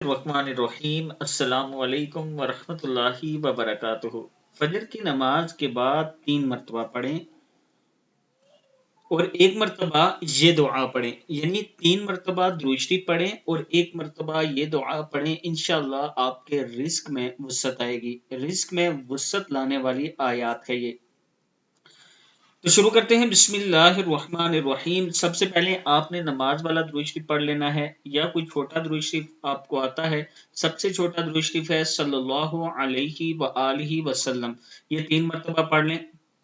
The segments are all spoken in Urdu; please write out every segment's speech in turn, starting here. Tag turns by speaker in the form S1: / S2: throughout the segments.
S1: الرحمن الرحیم السلام علیکم ورحمۃ اللہ وبرکاتہ۔ فجر کی نماز کے بعد 3 مرتبہ پڑھیں اور 1 مرتبہ یہ دعا پڑھیں، یعنی 3 مرتبہ درود شریف پڑھیں اور 1 مرتبہ یہ دعا پڑھیں۔ انشاءاللہ آپ کے رزق میں وسعت آئے گی۔ رزق میں وسعت لانے والی آیات ہے یہ۔ تو شروع کرتے ہیں، بسم اللہ الرحمن الرحیم۔ سب سے پہلے آپ نے نماز والا درود شریف پڑھ لینا ہے، یا کوئی چھوٹا درود شریف آپ کو آتا ہے۔ سب سے چھوٹا درود شریف ہے صلی اللہ علیہ وآلہ وسلم، یہ 3 مرتبہ پڑھ لیں۔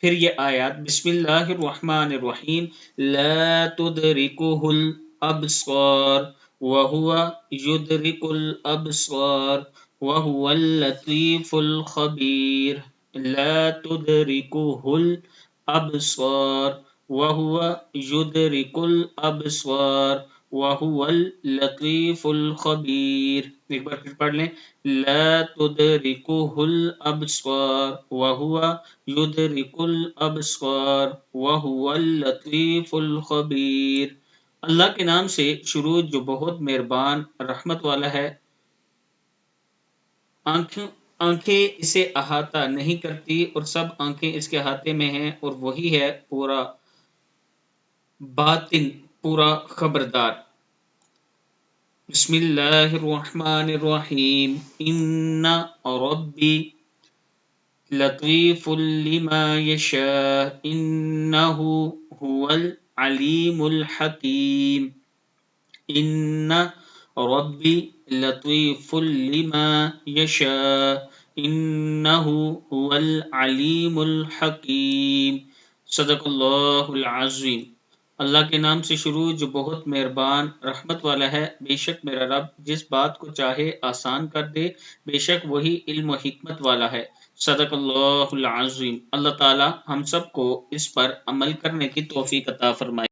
S1: پھر یہ آیات، بسم اللہ الرحمن الرحیم، لا تدرکہ الابصار وہو یدرک الابصار وہو اللطیف الخبیر، لا تدرکہ الابصار وہو یدرک الابصار وہو اللطیف الخبیر۔ ایک بار پھر پڑھ لیں، لا تدرکہ الابصار وہو یدرک الابصار وہو اللطیف الخبیر۔ اللہ کے نام سے شروع جو بہت مہربان رحمت والا ہے۔ آنکھیں اسے احاطہ نہیں کرتی اور سب آنکھیں اس کے احاطے میں ہیں، اور وہی ہے پورا باطن، پورا خبردار۔ بسم اللہ الرحمن الرحیم، ان ربی لطیف لما یشاء انہ هو العلیم الحکیم، ان ربی لطیف لما یشاء انہ هو العلیم الحکیم۔ صدق اللہ العظیم۔ اللہ کے نام سے شروع جو بہت مہربان رحمت والا ہے۔ بے شک میرا رب جس بات کو چاہے آسان کر دے، بے شک وہی علم و حکمت والا ہے۔ صدق اللہ العظیم۔ اللہ تعالی ہم سب کو اس پر عمل کرنے کی توفیق عطا فرمائے۔